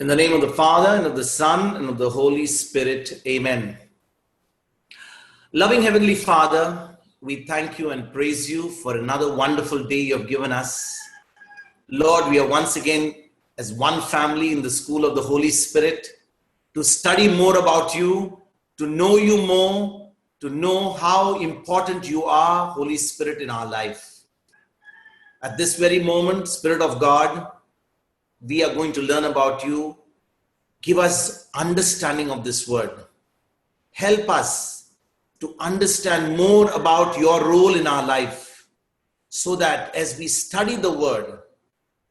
In the name of the Father, and of the Son, and of the Holy Spirit. Amen. Loving Heavenly Father, we thank you and praise you for another wonderful day you have given us. Lord, we are once again as one family in the school of the Holy Spirit to study more about you, to know you more, to know how important you are, Holy Spirit, in our life. At this very moment, Spirit of God, we are going to learn about you. Give us understanding of this word. Help us to understand more about your role in our life, so that as we study the word,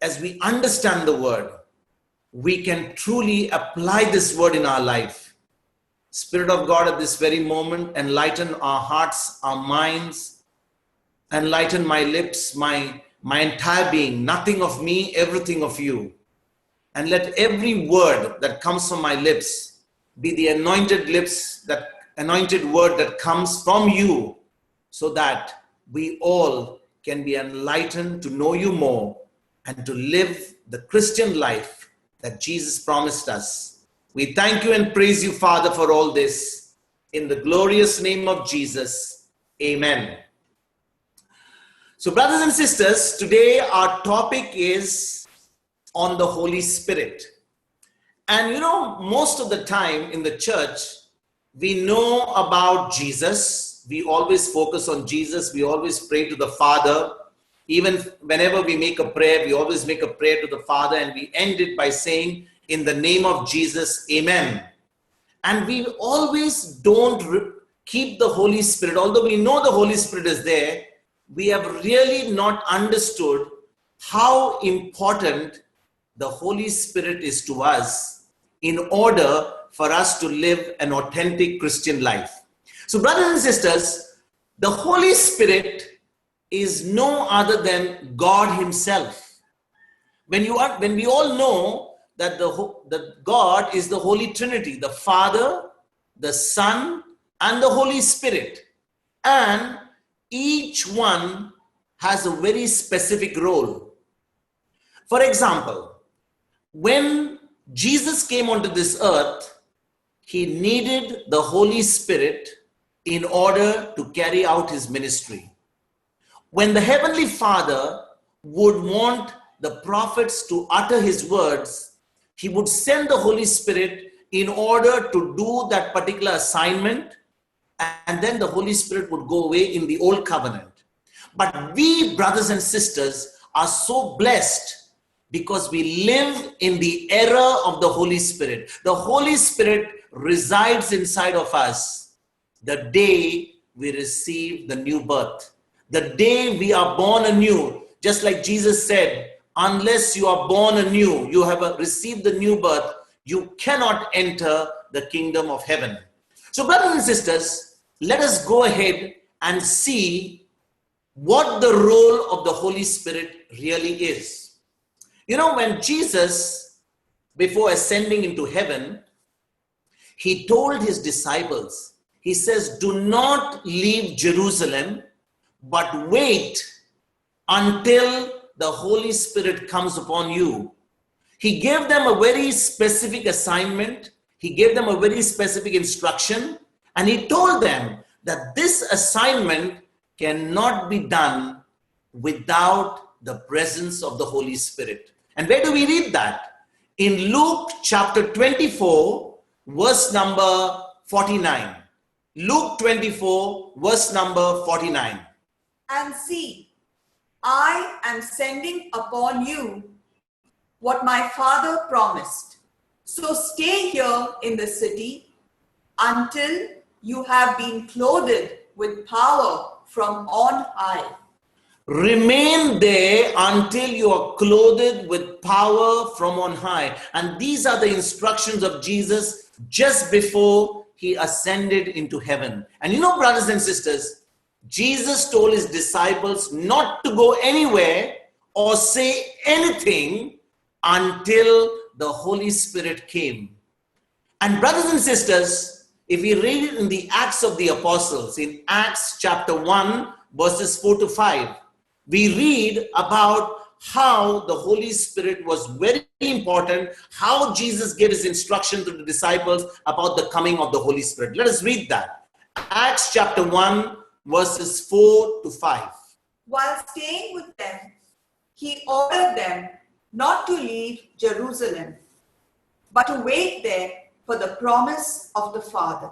as we understand the word, we can truly apply this word in our life. Spirit of God, at this very moment, enlighten our hearts, our minds, enlighten my lips, my entire being, nothing of me, everything of you. And let every word that comes from my lips be the anointed lips, that anointed word that comes from you, so that we all can be enlightened to know you more and to live the Christian life that Jesus promised us. We thank you and praise you, Father, for all this. In the glorious name of Jesus, amen. So, brothers and sisters, today our topic is on the Holy Spirit. And you know, most of the time in the church, we know about Jesus. We always focus on Jesus. We always pray to the Father. Even whenever we make a prayer, we always make a prayer to the Father, and we end it by saying, in the name of Jesus, amen. And we always don't keep the Holy Spirit. Although we know the Holy Spirit is there, we have really not understood how important the Holy Spirit is to us in order for us to live an authentic Christian life. So, brothers and sisters, the Holy Spirit is no other than God Himself. When we all know that that God is the Holy Trinity, the Father, the Son, and the Holy Spirit, and each one has a very specific role. For example, when Jesus came onto this earth, He needed the Holy Spirit in order to carry out His ministry. When the Heavenly Father would want the prophets to utter His words, He would send the Holy Spirit in order to do that particular assignment, and then the Holy Spirit would go away in the Old Covenant. But we, brothers and sisters, are so blessed because we live in the era of the Holy Spirit. The Holy Spirit resides inside of us the day we receive the new birth. The day we are born anew, just like Jesus said, unless you are born anew, you have received the new birth, you cannot enter the kingdom of heaven. So, brothers and sisters, let us go ahead and see what the role of the Holy Spirit really is. You know, when Jesus, before ascending into heaven, He told His disciples, He says, do not leave Jerusalem, but wait until the Holy Spirit comes upon you. He gave them a very specific assignment. He gave them a very specific instruction. And He told them that this assignment cannot be done without the presence of the Holy Spirit. And where do we read that? In Luke chapter 24, verse number 49. Luke 24, verse number 49. And see, I am sending upon you what my Father promised. So stay here in the city until you have been clothed with power from on high. Remain there until you are clothed with power from on high. And these are the instructions of Jesus just before He ascended into heaven. And you know, brothers and sisters, Jesus told His disciples not to go anywhere or say anything until the Holy Spirit came. And brothers and sisters, if we read it in the Acts of the Apostles, in Acts chapter 1, verses 4 to 5, we read about how the Holy Spirit was very important, how Jesus gave his instruction to the disciples about the coming of the Holy Spirit. Let us read that. Acts chapter 1, verses 4 to 5. While staying with them, he ordered them not to leave Jerusalem, but to wait there for the promise of the Father.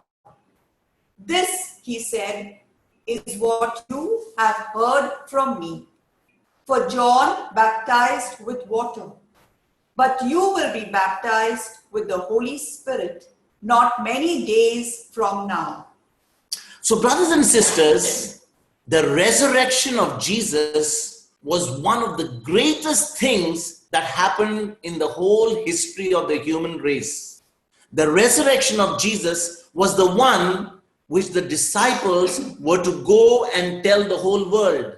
This, he said, is what you have heard from me. For John baptized with water, but you will be baptized with the Holy Spirit not many days from now. So, brothers and sisters, the resurrection of Jesus was one of the greatest things that happened in the whole history of the human race. The resurrection of Jesus was the one which the disciples were to go and tell the whole world.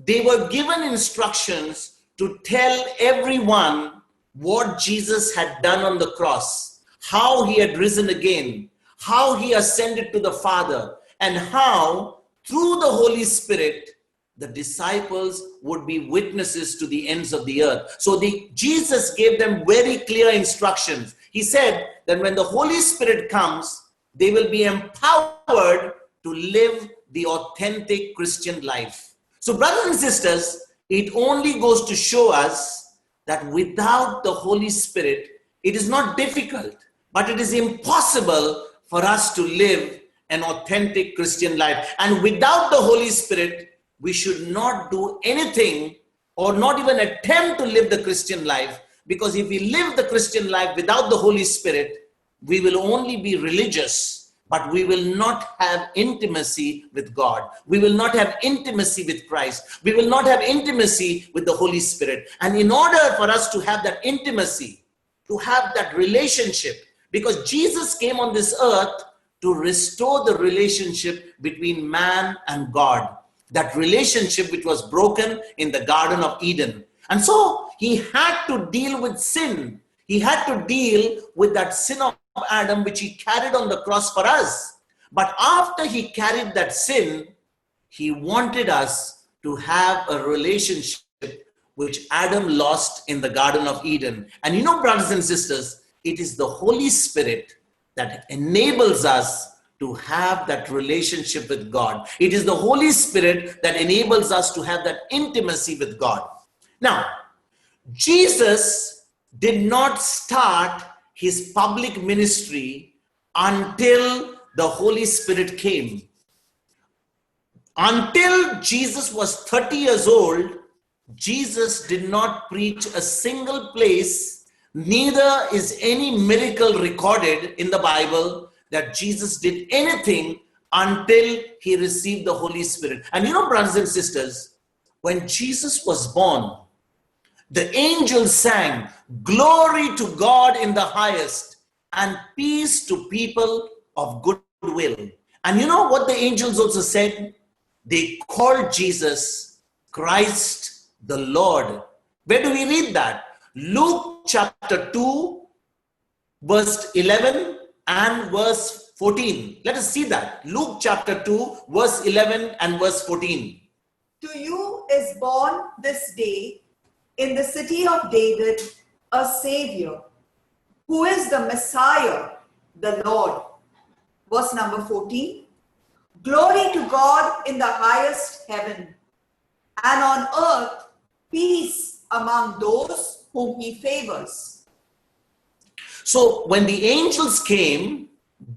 They were given instructions to tell everyone what Jesus had done on the cross, how he had risen again, how he ascended to the Father, and how through the Holy Spirit, the disciples would be witnesses to the ends of the earth. So Jesus gave them very clear instructions. He said that when the Holy Spirit comes, they will be empowered to live the authentic Christian life. So, brothers and sisters, it only goes to show us that without the Holy Spirit, it is not difficult, but it is impossible for us to live an authentic Christian life. And without the Holy Spirit, we should not do anything or not even attempt to live the Christian life, because if we live the Christian life without the Holy Spirit, we will only be religious, but we will not have intimacy with God. We will not have intimacy with Christ. We will not have intimacy with the Holy Spirit. And in order for us to have that intimacy, to have that relationship, because Jesus came on this earth to restore the relationship between man and God, that relationship which was broken in the Garden of Eden. And so he had to deal with sin. He had to deal with that sin of Adam, which he carried on the cross for us. But after he carried that sin, he wanted us to have a relationship which Adam lost in the Garden of Eden. And you know, brothers and sisters, it is the Holy Spirit that enables us to have that relationship with God. It is the Holy Spirit that enables us to have that intimacy with God. Now, Jesus did not start his public ministry until the Holy Spirit came. Until Jesus was 30 years old, Jesus did not preach a single place. Neither is any miracle recorded in the Bible that Jesus did anything until he received the Holy Spirit. And you know, brothers and sisters, when Jesus was born, the angels sang, "Glory to God in the highest, and peace to people of good will." And you know what the angels also said? They called Jesus Christ the Lord. Where do we read that? Luke chapter 2, verse 11 and verse 14. Let us see that. Luke chapter 2, verse 11 and verse 14. To you is born this day in the city of David a Savior, who is the Messiah, the Lord. Verse number 14. Glory to God in the highest heaven, and on earth peace among those whom he favors. So when the angels came,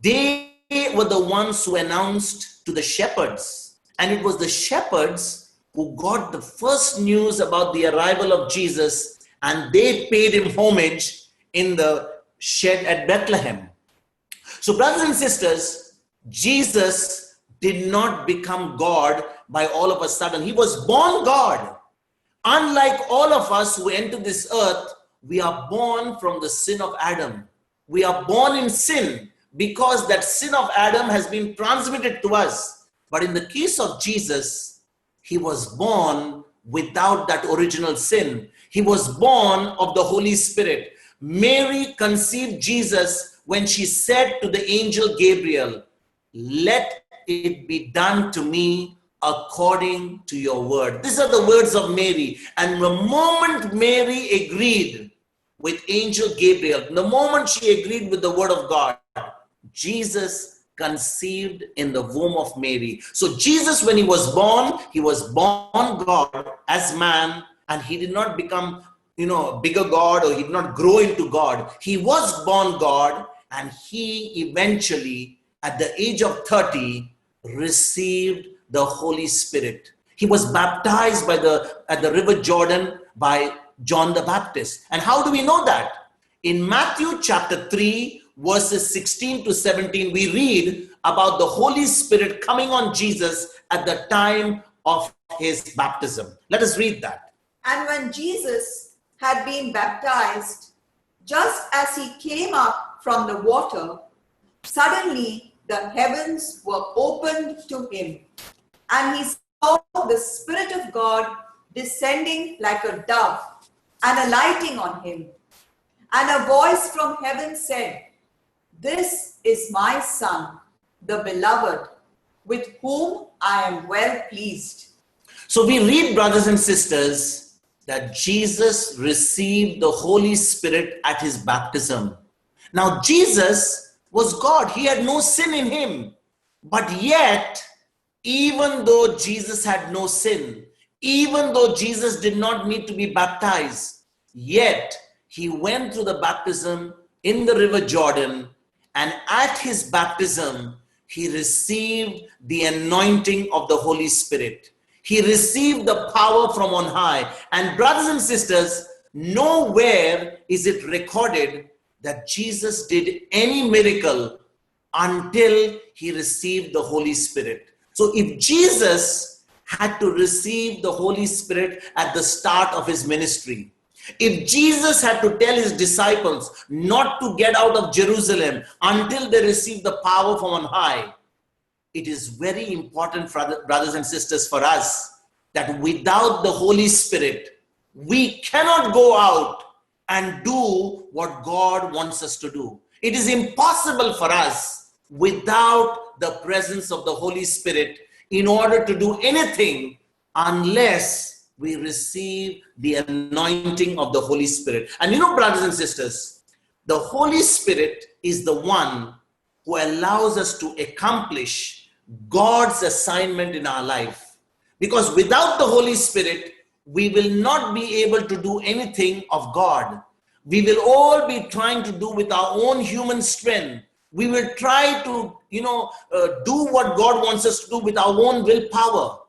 they were the ones who announced to the shepherds. And it was the shepherds who got the first news about the arrival of Jesus, and they paid him homage in the shed at Bethlehem. So brothers and sisters, Jesus did not become God by all of a sudden. He was born God. Unlike all of us who enter this earth, we are born from the sin of Adam. We are born in sin because that sin of Adam has been transmitted to us. But in the case of Jesus, he was born without that original sin. He was born of the Holy Spirit. Mary conceived Jesus when she said to the angel Gabriel, "Let it be done to me according to your word. These are the words of Mary. And the moment Mary agreed with angel Gabriel, the moment she agreed with the word of God, Jesus conceived in the womb of Mary. So Jesus, when he was born God as man, and he did not become, a bigger God, or he did not grow into God. He was born God, and he eventually, at the age of 30, received the Holy Spirit. He was baptized at the river Jordan by John the Baptist. And how do we know that? In Matthew chapter 3, verses 16 to 17, we read about the Holy Spirit coming on Jesus at the time of his baptism. Let us read that. And when Jesus had been baptized, just as he came up from the water, suddenly the heavens were opened to him, and he saw the Spirit of God descending like a dove and alighting on him. And a voice from heaven said, "This is my Son, the beloved, with whom I am well pleased." So we read, brothers and sisters, that Jesus received the Holy Spirit at his baptism. Now, Jesus was God. He had no sin in him. But yet, even though Jesus had no sin, even though Jesus did not need to be baptized, yet he went through the baptism in the river Jordan, and at his baptism, he received the anointing of the Holy Spirit. He received the power from on high. And brothers and sisters, nowhere is it recorded that Jesus did any miracle until he received the Holy Spirit. So if Jesus had to receive the Holy Spirit at the start of his ministry, if Jesus had to tell his disciples not to get out of Jerusalem until they receive the power from on high, it is very important, brothers and sisters, for us that without the Holy Spirit, we cannot go out and do what God wants us to do. It is impossible for us without the presence of the Holy Spirit in order to do anything unless we receive the anointing of the Holy Spirit. And brothers and sisters, the Holy Spirit is the one who allows us to accomplish God's assignment in our life. Because without the Holy Spirit, we will not be able to do anything of God. We will all be trying to do with our own human strength. We will try to, do what God wants us to do with our own willpower.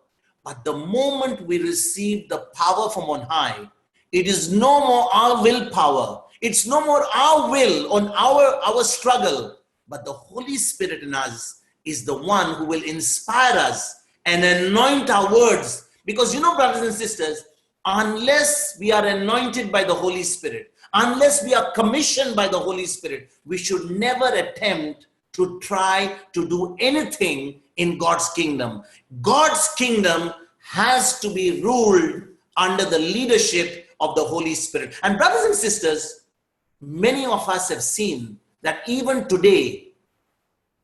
But the moment we receive the power from on high, it is no more our willpower. It's no more our will on our struggle. But the Holy Spirit in us is the one who will inspire us and anoint our words. Because brothers and sisters, unless we are anointed by the Holy Spirit, unless we are commissioned by the Holy Spirit, we should never attempt to try to do anything in God's kingdom. God's kingdom has to be ruled under the leadership of the Holy Spirit. And brothers and sisters, many of us have seen that even today,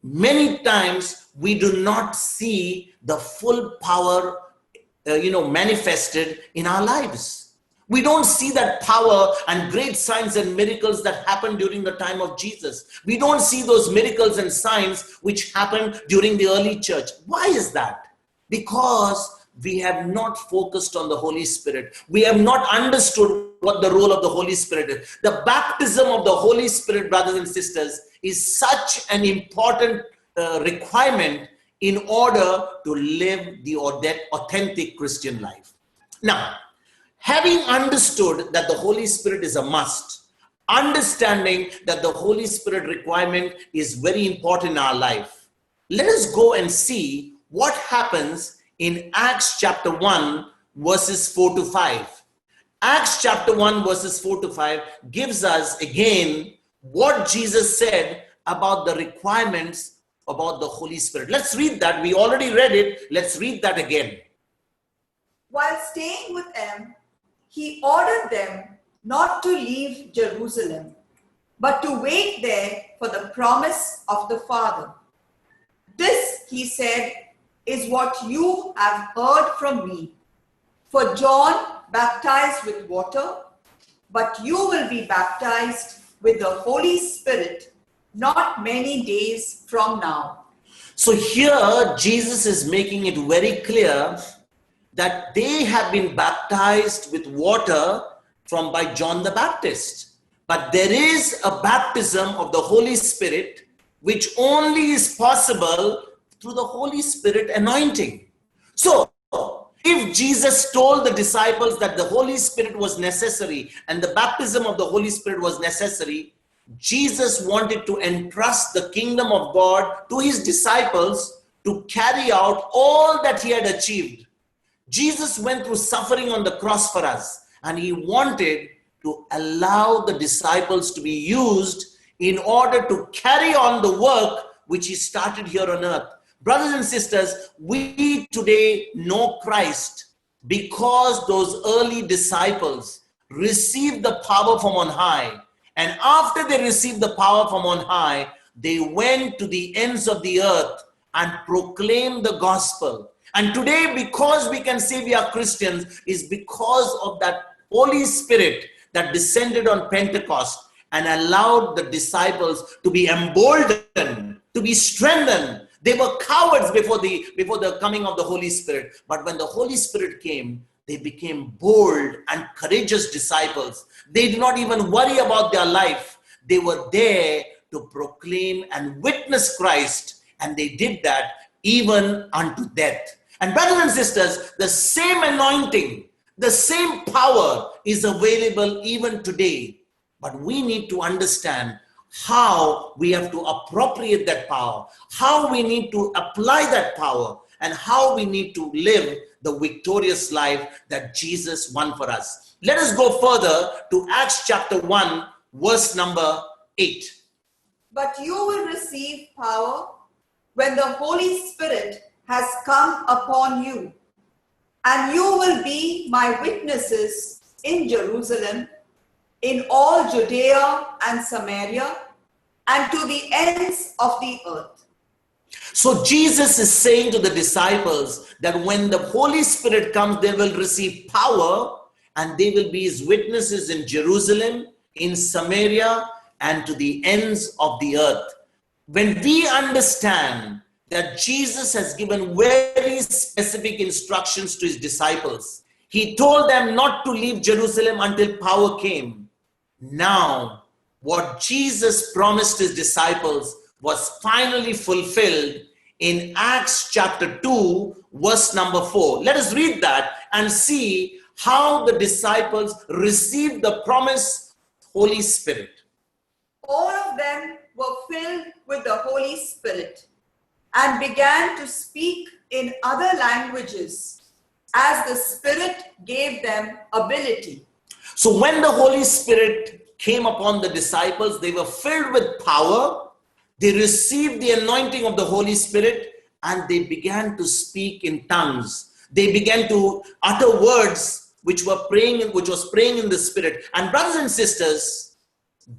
many times we do not see the full power, manifested in our lives. We don't see that power and great signs and miracles that happened during the time of Jesus. We don't see those miracles and signs which happened during the early church. Why is that? Because we have not focused on the Holy Spirit. We have not understood what the role of the Holy Spirit is. The baptism of the Holy Spirit, brothers and sisters, is such an important requirement in order to live the authentic Christian life. Now, having understood that the Holy Spirit is a must, understanding that the Holy Spirit requirement is very important in our life, let us go and see what happens in Acts chapter 1, verses 4 to 5. Acts chapter 1, verses 4 to 5 gives us again what Jesus said about the requirements about the Holy Spirit. Let's read that. We already read it. Let's read that again. While staying with them, he ordered them not to leave Jerusalem, but to wait there for the promise of the Father. This he said is what you have heard from me. For John baptized with water, but you will be baptized with the Holy Spirit not many days from now. So here Jesus is making it very clear that they have been baptized with water by John the Baptist. But there is a baptism of the Holy Spirit which only is possible through the Holy Spirit anointing. So if Jesus told the disciples that the Holy Spirit was necessary and the baptism of the Holy Spirit was necessary, Jesus wanted to entrust the kingdom of God to his disciples to carry out all that he had achieved. Jesus went through suffering on the cross for us, and he wanted to allow the disciples to be used in order to carry on the work which he started here on earth. Brothers and sisters, we today know Christ because those early disciples received the power from on high. And after they received the power from on high, they went to the ends of the earth and proclaimed the gospel. And today, because we can say we are Christians, is because of that Holy Spirit that descended on Pentecost and allowed the disciples to be emboldened, to be strengthened. They were cowards before the coming of the Holy Spirit. But when the Holy Spirit came, they became bold and courageous disciples. They did not even worry about their life. They were there to proclaim and witness Christ. And they did that even unto death. And brothers and sisters, the same anointing, the same power is available even today. But we need to understand how we have to appropriate that power, how we need to apply that power, and how we need to live the victorious life that Jesus won for us. Let us go further to Acts chapter 1, verse number 8. But you will receive power when the Holy Spirit has come upon you, and you will be my witnesses in Jerusalem, in all Judea and Samaria, and to the ends of the earth. So Jesus is saying to the disciples that when the Holy Spirit comes, they will receive power and they will be his witnesses in Jerusalem, in Samaria, and to the ends of the earth. When we understand that Jesus has given very specific instructions to his disciples, he told them not to leave Jerusalem until power came. Now, what Jesus promised his disciples was finally fulfilled in Acts chapter 2, verse number 4. Let us read that and see how the disciples received the promised Holy Spirit. All of them were filled with the Holy Spirit and began to speak in other languages as the Spirit gave them ability. So when the Holy Spirit came upon the disciples, they were filled with power. They received the anointing of the Holy Spirit and they began to speak in tongues. They began to utter words which was praying in the Spirit. And brothers and sisters,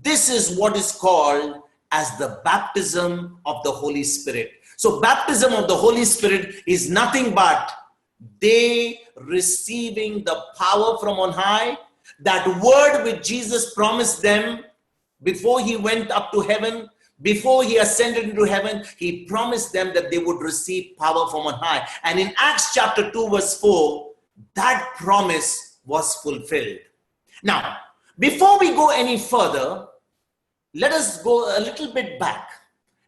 this is what is called as the baptism of the Holy Spirit. So baptism of the Holy Spirit is nothing but they receiving the power from on high, that word which Jesus promised them before he went up to heaven, before he ascended into heaven, he promised them that they would receive power from on high. And in Acts chapter 2 verse 4, that promise was fulfilled. Now, before we go any further, let us go a little bit back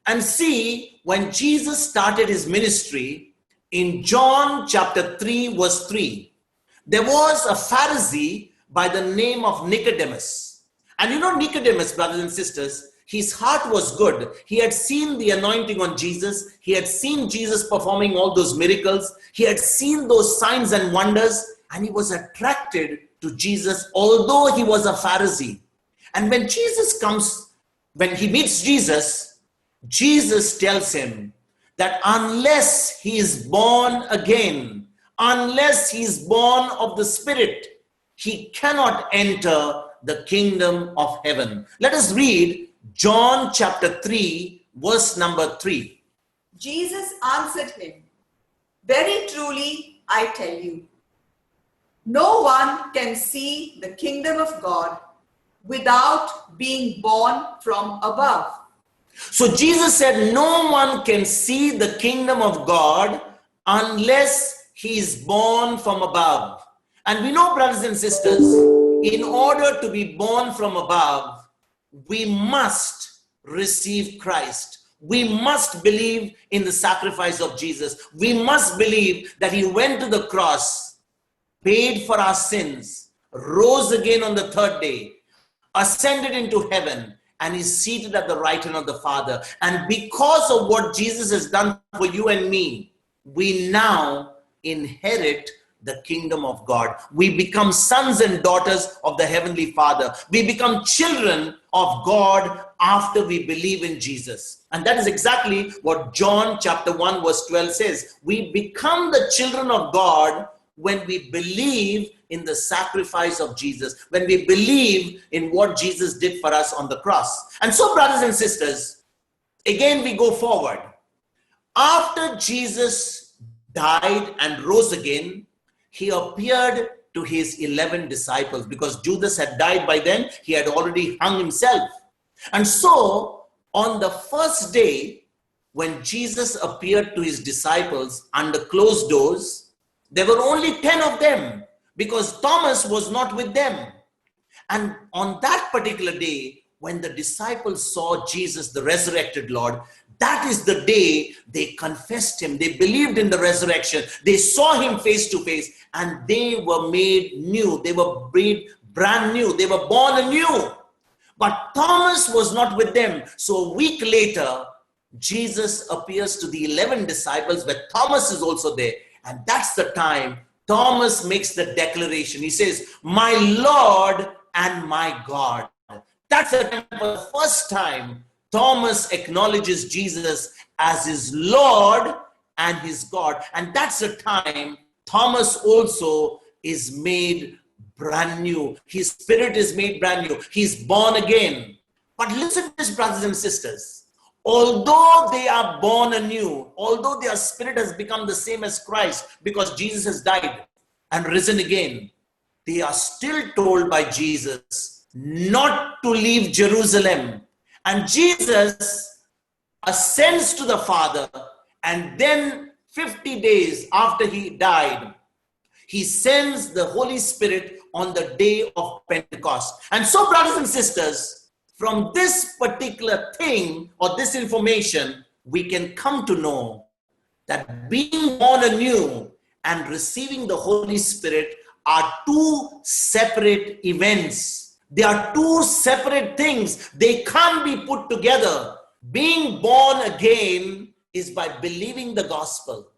and see when Jesus started his ministry in John chapter 3 verse 3. There was a Pharisee by the name of Nicodemus. And you know Nicodemus, brothers and sisters, his heart was good. He had seen the anointing on Jesus. He had seen Jesus performing all those miracles. He had seen those signs and wonders, and he was attracted to Jesus, although he was a Pharisee. And when he meets Jesus, Jesus tells him that unless he is born again, unless he is born of the Spirit, he cannot enter the kingdom of heaven. Let us read John chapter 3, verse number 3. Jesus answered him, Very truly, I tell you, no one can see the kingdom of God without being born from above. So Jesus said, no one can see the kingdom of God unless he is born from above. And we know, brothers and sisters, in order to be born from above, we must receive Christ. We must believe in the sacrifice of Jesus. We must believe that he went to the cross, paid for our sins, rose again on the third day, ascended into heaven, and is seated at the right hand of the Father. And because of what Jesus has done for you and me, we now inherit the kingdom of God. We become sons and daughters of the Heavenly Father. We become children of God after we believe in Jesus. And that is exactly what John chapter 1 verse 12 says. We become the children of God when we believe in the sacrifice of Jesus, when we believe in what Jesus did for us on the cross. And so, brothers and sisters, again we go forward. After Jesus died and rose again, he appeared to his 11 disciples, because Judas had died by then. He had already hung himself. And so, on the first day, when Jesus appeared to his disciples under closed doors, there were only 10 of them, because Thomas was not with them. And on that particular day, when the disciples saw Jesus, the resurrected Lord, that is the day they confessed him. They believed in the resurrection. They saw him face to face, and they were made new. They were made brand new. They were born anew. But Thomas was not with them. So a week later, Jesus appears to the 11 disciples, where Thomas is also there. And that's the time Thomas makes the declaration. He says, "My Lord and my God." That's the time, for the first time, Thomas acknowledges Jesus as his Lord and his God. And that's the time Thomas also is made brand new. His spirit is made brand new. He's born again. But listen to this, brothers and sisters. Although they are born anew, although their spirit has become the same as Christ because Jesus has died and risen again, they are still told by Jesus not to leave Jerusalem. And Jesus ascends to the Father, and then 50 days after he died, he sends the Holy Spirit on the day of Pentecost. And so, brothers and sisters, from this particular thing or this information, we can come to know that being born anew and receiving the Holy Spirit are two separate events. They are two separate things. They can't be put together. Being born again is by believing the gospel.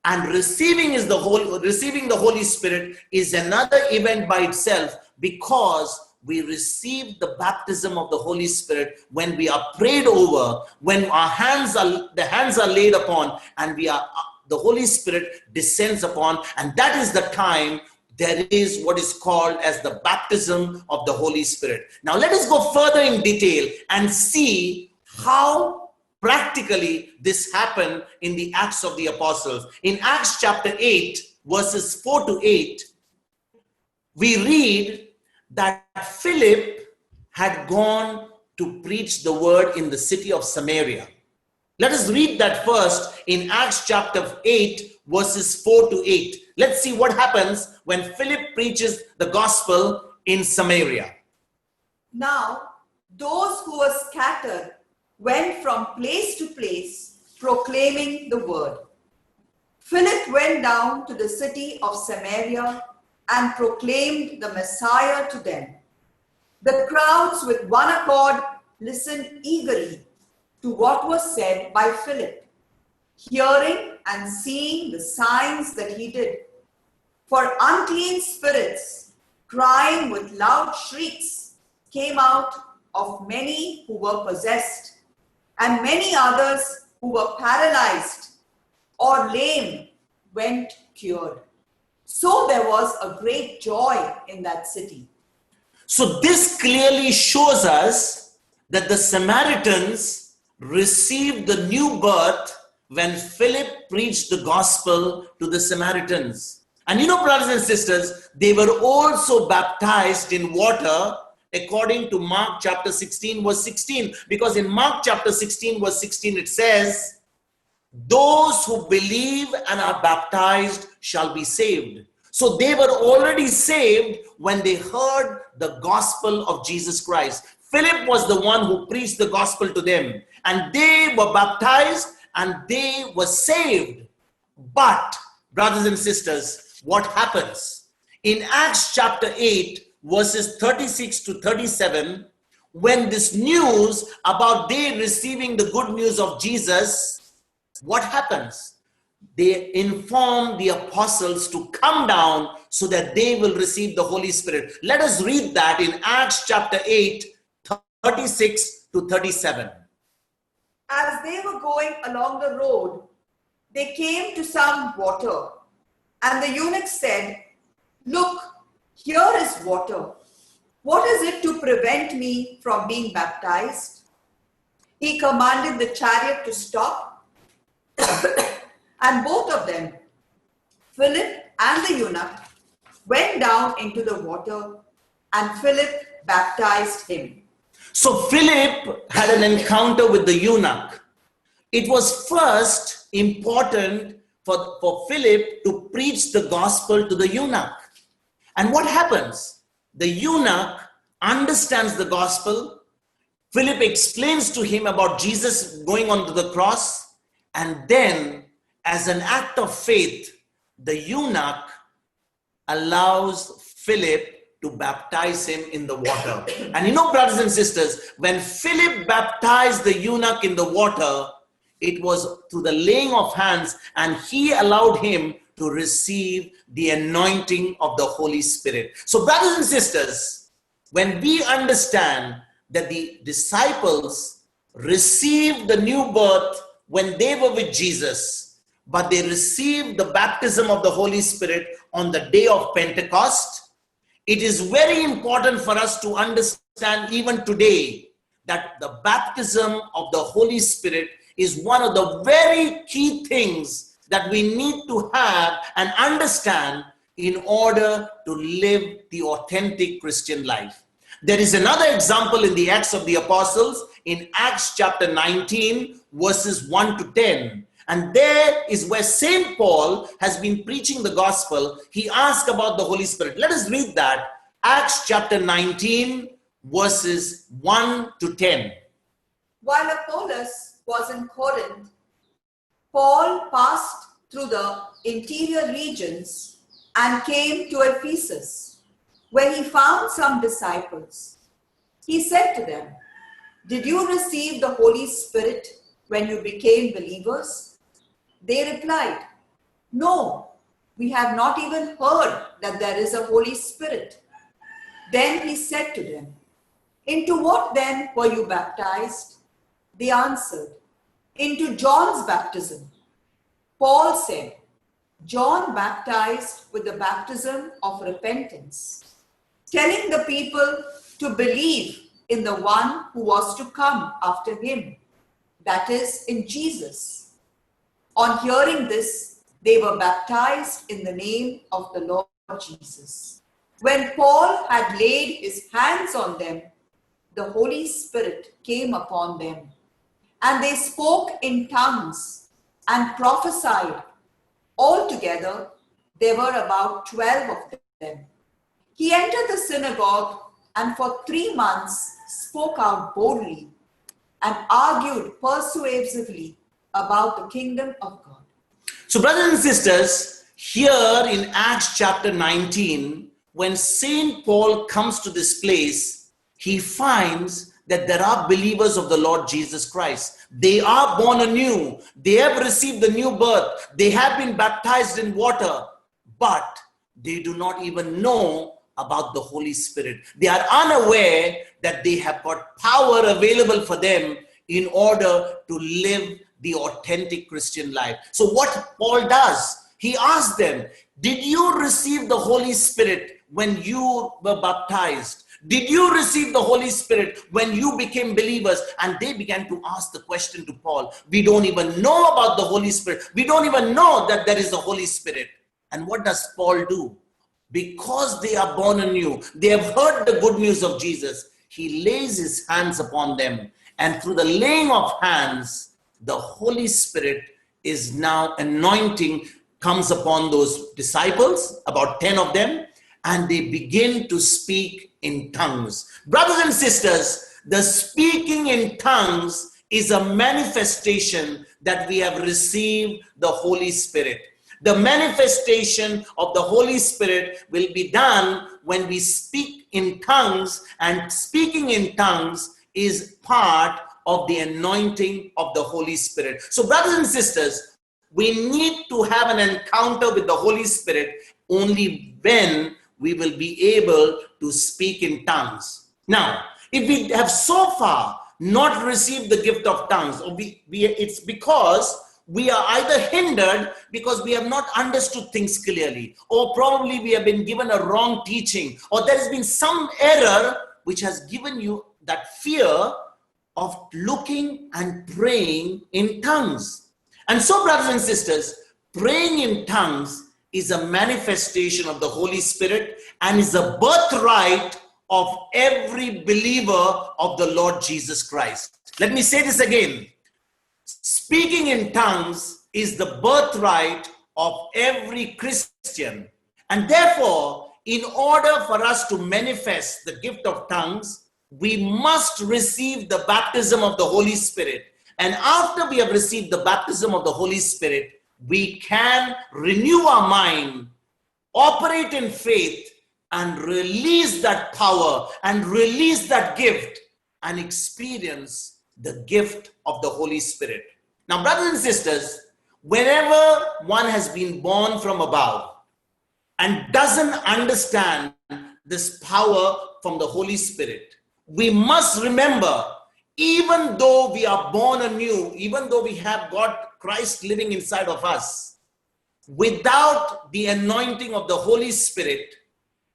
And receiving the Holy Spirit is another event by itself, because we receive the baptism of the Holy Spirit when we are prayed over, when the hands are laid upon, and the Holy Spirit descends upon, and that is the time there is what is called as the baptism of the Holy Spirit. Now let us go further in detail and see how practically this happened in the Acts of the Apostles. In Acts chapter 8, verses 4 to 8, we read that Philip had gone to preach the word in the city of Samaria. Let us read that first in Acts chapter 8, verses 4 to 8. Let's see what happens when Philip preaches the gospel in Samaria. Now, those who were scattered went from place to place, proclaiming the word. Philip went down to the city of Samaria and proclaimed the Messiah to them. The crowds with one accord listened eagerly to what was said by Philip, hearing and seeing the signs that he did. For unclean spirits, crying with loud shrieks, came out of many who were possessed, and many others who were paralyzed or lame went cured. So there was a great joy in that city. So this clearly shows us that the Samaritans received the new birth when Philip preached the gospel to the Samaritans. And you know, brothers and sisters, they were also baptized in water according to Mark chapter 16 verse 16. Because in Mark chapter 16 verse 16 it says, those who believe and are baptized shall be saved. So they were already saved when they heard the gospel of Jesus Christ. Philip was the one who preached the gospel to them, and they were baptized and they were saved. But, brothers and sisters, what happens? In Acts chapter 8, verses 36 to 37, when this news about they receiving the good news of Jesus, what happens? They inform the apostles to come down so that they will receive the Holy Spirit. Let us read that in Acts chapter 8, 36 to 37. As they were going along the road, they came to some water, and the eunuch said, "Look, here is water. What is it to prevent me from being baptized?" He commanded the chariot to stop, and both of them, Philip and the eunuch, went down into the water, and Philip baptized him. So Philip had an encounter with the eunuch. It was first important for Philip to preach the gospel to the eunuch. And what happens? The eunuch understands the gospel. Philip explains to him about Jesus going onto the cross. And then, as an act of faith, the eunuch allows Philip to baptize him in the water. And you know, brothers and sisters, when Philip baptized the eunuch in the water, it was through the laying of hands, and he allowed him to receive the anointing of the Holy Spirit. So, brothers and sisters, when we understand that the disciples received the new birth when they were with Jesus, but they received the baptism of the Holy Spirit on the day of Pentecost, it is very important for us to understand even today that the baptism of the Holy Spirit is one of the very key things that we need to have and understand in order to live the authentic Christian life. There is another example in the Acts of the Apostles, in Acts chapter 19, verses 1 to 10. And there is where St. Paul has been preaching the gospel. He asked about the Holy Spirit. Let us read that. Acts chapter 19, verses 1 to 10. While Apollos was in Corinth, Paul passed through the interior regions and came to Ephesus, where he found some disciples. He said to them, "Did you receive the Holy Spirit when you became believers?" They replied, "No, we have not even heard that there is a Holy Spirit." Then he said to them, "Into what then were you baptized?" They answered, "Into John's baptism." Paul said, "John baptized with the baptism of repentance, telling the people to believe in the one who was to come after him, that is, in Jesus." On hearing this, they were baptized in the name of the Lord Jesus. When Paul had laid his hands on them, the Holy Spirit came upon them, and they spoke in tongues and prophesied. Altogether, there were about 12 of them. He entered the synagogue and for 3 months spoke out boldly and argued persuasively about the kingdom of God. So, brothers and sisters, here in Acts chapter 19, when St. Paul comes to this place, he finds that there are believers of the Lord Jesus Christ. They are born anew. They have received the new birth. They have been baptized in water, but they do not even know about the Holy Spirit. They are unaware that they have got power available for them in order to live the authentic Christian life. So what Paul does, he asks them, "Did you receive the Holy Spirit when you were baptized?" Did you receive the Holy Spirit when you became believers? And they began to ask the question to Paul. We don't even know about the Holy Spirit. We don't even know that there is a Holy Spirit. And what does Paul do? Because they are born anew, they have heard the good news of Jesus, he lays his hands upon them. And through the laying of hands, the Holy Spirit is now anointing, comes upon those disciples, about 10 of them, and they begin to speak in tongues. Brothers and sisters, the speaking in tongues is a manifestation that we have received the Holy Spirit. The manifestation of the Holy Spirit will be done when we speak in tongues, and speaking in tongues is part of the anointing of the Holy Spirit. So brothers and sisters, we need to have an encounter with the Holy Spirit only when we will be able to speak in tongues. Now, if we have so far not received the gift of tongues, or it's because we are either hindered because we have not understood things clearly, or probably we have been given a wrong teaching, or there has been some error which has given you that fear of looking and praying in tongues. And so, brothers and sisters, praying in tongues is a manifestation of the Holy Spirit and is a birthright of every believer of the Lord Jesus Christ. Let me say this again. Speaking in tongues is the birthright of every Christian. And therefore, in order for us to manifest the gift of tongues, we must receive the baptism of the Holy Spirit. And after we have received the baptism of the Holy Spirit, we can renew our mind, operate in faith, and release that power and release that gift and experience the gift of the Holy Spirit. Now, brothers and sisters, whenever one has been born from above and doesn't understand this power from the Holy Spirit, we must remember, even though we are born anew, even though we have God, Christ living inside of us, without the anointing of the Holy Spirit,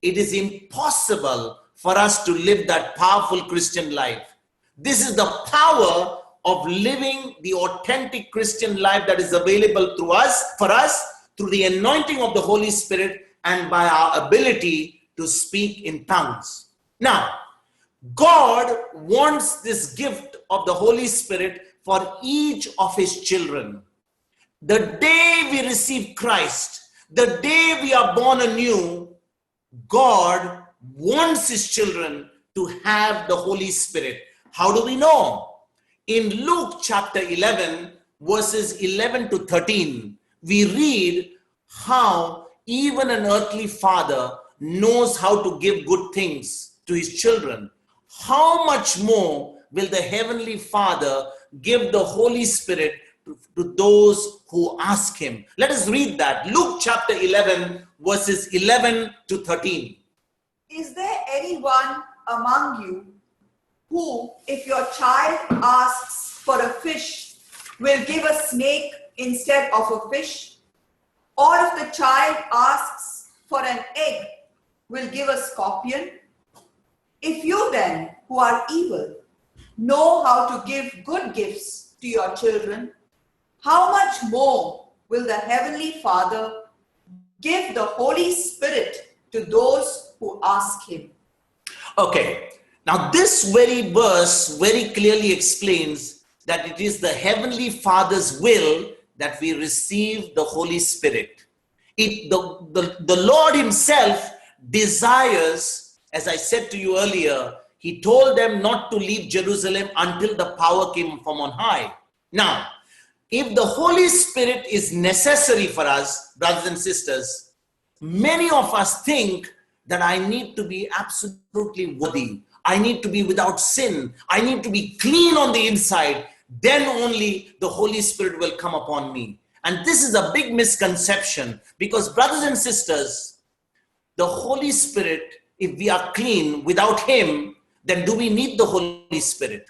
it is impossible for us to live that powerful Christian life. This is the power of living the authentic Christian life that is available through us, for us, through the anointing of the Holy Spirit and by our ability to speak in tongues. Now, God wants this gift of the Holy Spirit for each of his children. The day we receive Christ, the day we are born anew, God wants his children to have the Holy Spirit. How do we know? In Luke chapter 11, verses 11 to 13, we read how even an earthly father knows how to give good things to his children. How much more will the Heavenly Father give the Holy Spirit to those who ask him? Let us read that. Luke chapter 11, verses 11 to 13. Is there anyone among you who, if your child asks for a fish, will give a snake instead of a fish? Or if the child asks for an egg, will give a scorpion? If you then, who are evil, know how to give good gifts to your children, how much more will the Heavenly Father give the Holy Spirit to those who ask him? Okay, now this very verse very clearly explains that it is the Heavenly Father's will that we receive the Holy Spirit. The Lord himself desires, as I said to you earlier, he told them not to leave Jerusalem until the power came from on high. Now, if the Holy Spirit is necessary for us, brothers and sisters, many of us think that I need to be absolutely worthy. I need to be without sin. I need to be clean on the inside. Then only the Holy Spirit will come upon me. And this is a big misconception, because brothers and sisters, the Holy Spirit, if we are clean without him, then do we need the Holy Spirit?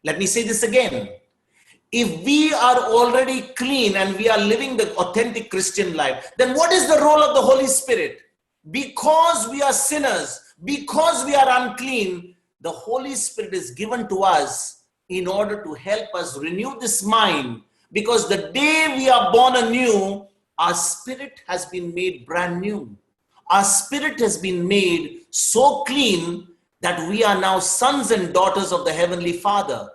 Let me say this again. If we are already clean and we are living the authentic Christian life, then what is the role of the Holy Spirit? Because we are sinners, Because we are unclean, the Holy Spirit is given to us in order to help us renew this mind. Because the day we are born anew, our spirit has been made brand new. Our spirit has been made so clean that we are now sons and daughters of the Heavenly Father.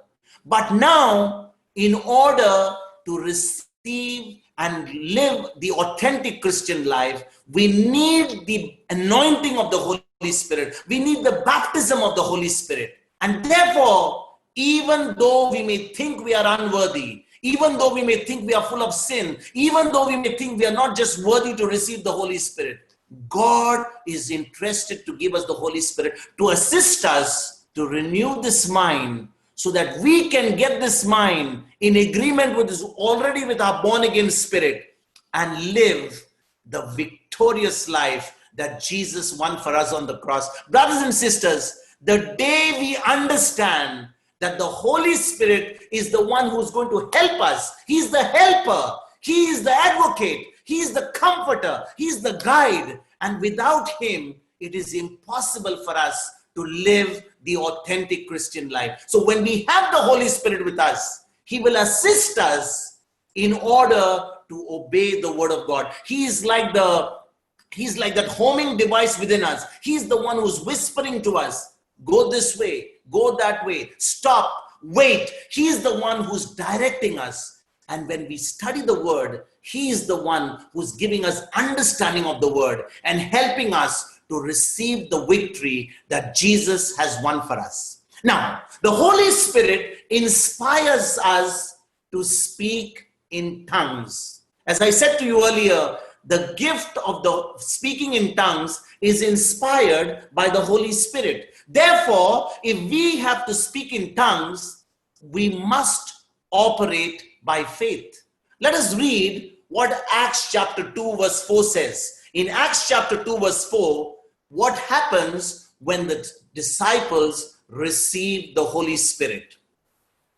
But now, in order to receive and live the authentic Christian life, we need the anointing of the Holy Spirit. We need the baptism of the Holy Spirit. And therefore, even though we may think we are unworthy, even though we may think we are full of sin, even though we may think we are not just worthy to receive the Holy Spirit, God is interested to give us the Holy Spirit to assist us to renew this mind, so that we can get this mind in agreement with this already with our born again spirit and live the victorious life that Jesus won for us on the cross. Brothers and sisters, the day we understand that the Holy Spirit is the one who's going to help us, He's the helper, He is the advocate, He is the comforter, He is the guide, and without Him, it is impossible for us to live the authentic Christian life. So when we have the Holy Spirit with us, He will assist us in order to obey the word of God. He's like that homing device within us. He's the one who's whispering to us, go this way, go that way, stop, wait. He's the one who's directing us. And when we study the word, He is the one who's giving us understanding of the word and helping us to receive the victory that Jesus has won for us. Now, the Holy Spirit inspires us to speak in tongues. As I said to you earlier, the gift of the speaking in tongues is inspired by the Holy Spirit. Therefore, if we have to speak in tongues, we must operate by faith. Let us read what Acts chapter 2 verse 4 says. In Acts chapter 2 verse 4, what happens when the disciples receive the Holy Spirit?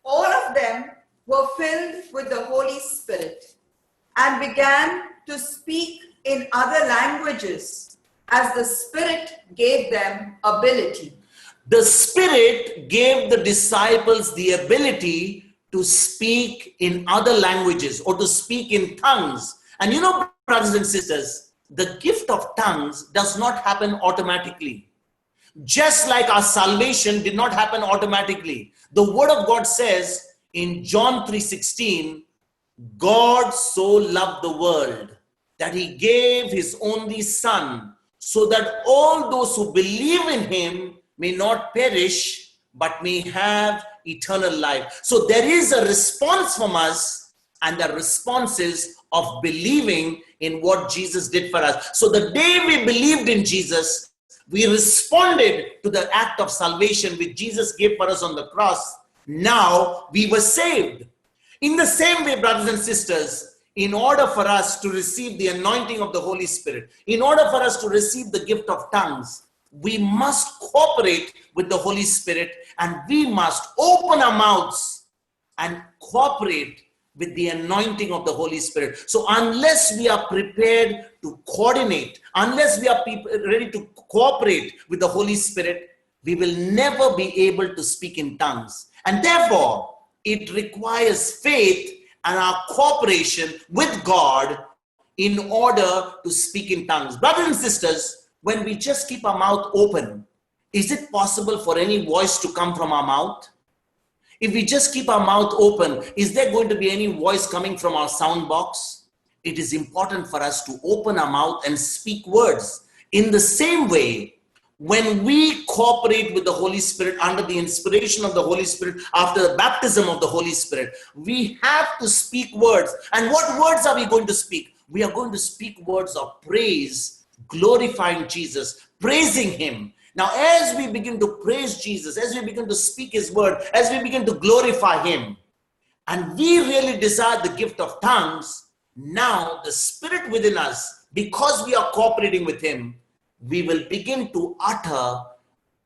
All of them were filled with the Holy Spirit and began to speak in other languages as the Spirit gave them ability. The Spirit gave the disciples the ability to speak in other languages or to speak in tongues. And you know, brothers and sisters, the gift of tongues does not happen automatically. Just like our salvation did not happen automatically. The word of God says in John 3:16, God so loved the world that He gave His only Son, so that all those who believe in Him may not perish, but may have eternal life. So there is a response from us, and the response is of believing in what Jesus did for us. So the day we believed in Jesus, we responded to the act of salvation which Jesus gave for us on the cross. Now we were saved. In the same way, brothers and sisters, in order for us to receive the anointing of the Holy Spirit, in order for us to receive the gift of tongues, we must cooperate with the Holy Spirit, and we must open our mouths and cooperate with the anointing of the Holy Spirit. So unless we are prepared to coordinate, unless we are ready to cooperate with the Holy Spirit, we will never be able to speak in tongues. And therefore, it requires faith and our cooperation with God in order to speak in tongues. Brothers and sisters, when we just keep our mouth open, is it possible for any voice to come from our mouth? If we just keep our mouth open, is there going to be any voice coming from our sound box? It is important for us to open our mouth and speak words. In the same way, when we cooperate with the Holy Spirit under the inspiration of the Holy Spirit, after the baptism of the Holy Spirit, we have to speak words. And what words are we going to speak? We are going to speak words of praise, glorifying Jesus, praising Him. Now, as we begin to praise Jesus, as we begin to speak His word, as we begin to glorify Him, and we really desire the gift of tongues, now the Spirit within us, because we are cooperating with Him, we will begin to utter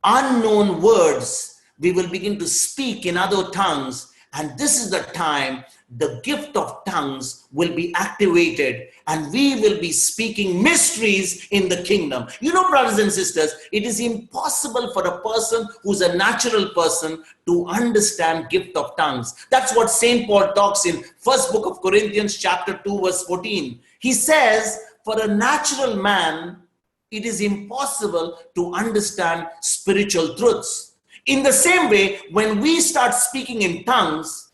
unknown words. We will begin to speak in other tongues. And this is the time the gift of tongues will be activated and we will be speaking mysteries in the kingdom. You know, brothers and sisters, it is impossible for a person who's a natural person to understand gift of tongues. That's what St. Paul talks in first book of Corinthians chapter 2 verse 14. He says, for a natural man, it is impossible to understand spiritual truths. In the same way, when we start speaking in tongues,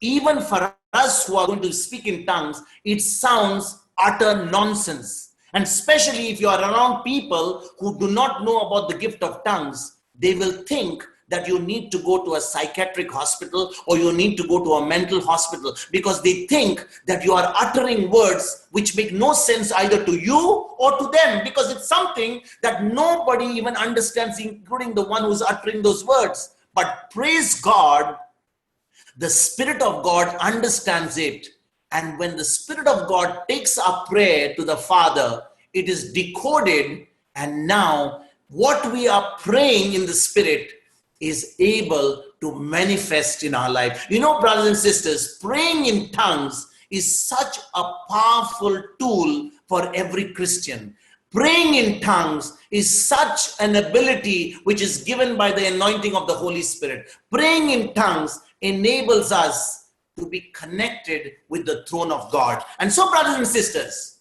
even for us who are going to speak in tongues, it sounds utter nonsense. And especially if you are around people who do not know about the gift of tongues, they will think that you need to go to a psychiatric hospital or you need to go to a mental hospital, because they think that you are uttering words which make no sense either to you or to them, because it's something that nobody even understands, including the one who's uttering those words. But praise God, the Spirit of God understands it. And when the Spirit of God takes our prayer to the Father, it is decoded, and now what we are praying in the Spirit is able to manifest in our life. You know, brothers and sisters, praying in tongues is such a powerful tool for every Christian. Praying in tongues is such an ability which is given by the anointing of the Holy Spirit. Praying in tongues enables us to be connected with the throne of God. And so, brothers and sisters,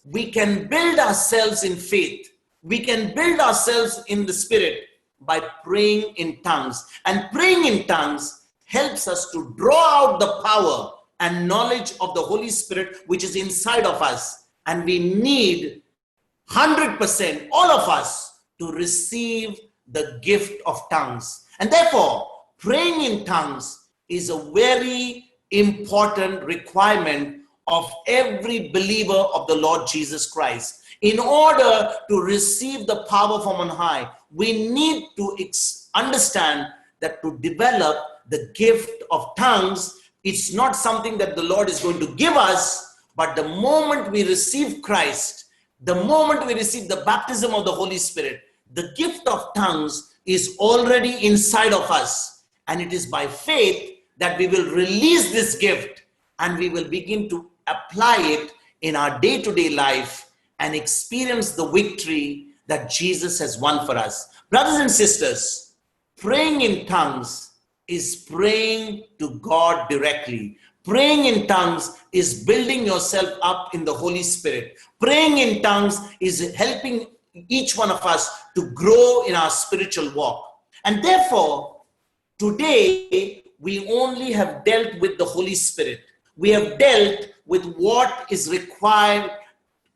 we can build ourselves in faith. We can build ourselves in the Spirit by praying in tongues. And praying in tongues helps us to draw out the power and knowledge of the Holy Spirit which is inside of us. And we need 100%, all of us, to receive the gift of tongues. And therefore, praying in tongues is a very important requirement of every believer of the Lord Jesus Christ. In order to receive the power from on high, we need to understand that to develop the gift of tongues, it's not something that the Lord is going to give us, but the moment we receive Christ, the moment we receive the baptism of the Holy Spirit, the gift of tongues is already inside of us. And it is by faith that we will release this gift and we will begin to apply it in our day-to-day life and experience the victory that Jesus has won for us. Brothers and sisters, praying in tongues is praying to God directly. Praying in tongues is building yourself up in the Holy Spirit. Praying in tongues is helping each one of us to grow in our spiritual walk. And therefore, today, we only have dealt with the Holy Spirit. We have dealt with what is required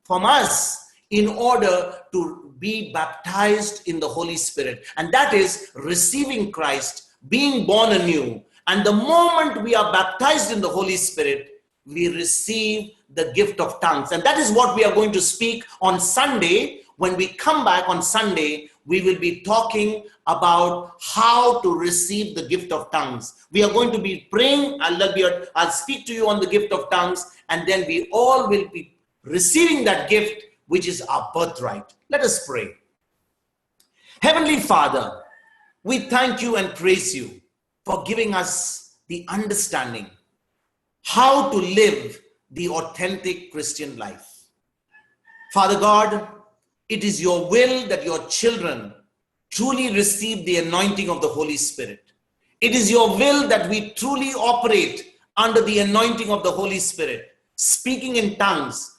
from us in order to be baptized in the Holy Spirit. And that is receiving Christ, being born anew. And the moment we are baptized in the Holy Spirit, we receive the gift of tongues. And that is what we are going to speak on Sunday. When we come back on Sunday, we will be talking about how to receive the gift of tongues. We are going to be praying. I'll speak to you on the gift of tongues, and then we all will be receiving that gift, which is our birthright. Let us pray. Heavenly Father, we thank you and praise you for giving us the understanding how to live the authentic Christian life. Father God, it is your will that your children truly receive the anointing of the Holy Spirit. It is your will that we truly operate under the anointing of the Holy Spirit, speaking in tongues,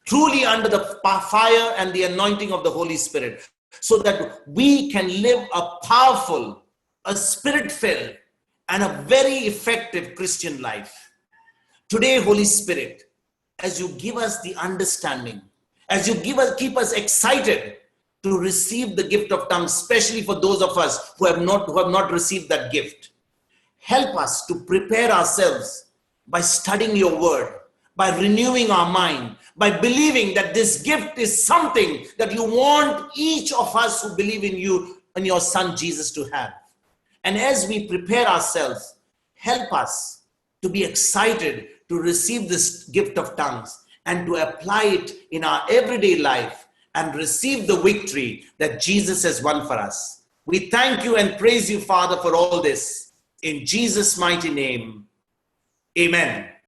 truly under the fire and the anointing of the Holy Spirit, so that we can live a powerful, a spirit-filled, and a very effective Christian life. Today, Holy Spirit, as you give us the understanding, as you keep us excited to receive the gift of tongues, especially for those of us who have not received that gift, help us to prepare ourselves by studying your word, by renewing our mind, by believing that this gift is something that you want each of us who believe in you and your Son Jesus to have. And as we prepare ourselves, help us to be excited to receive this gift of tongues and to apply it in our everyday life and receive the victory that Jesus has won for us. We thank you and praise you, Father, for all this. In Jesus' mighty name, Amen.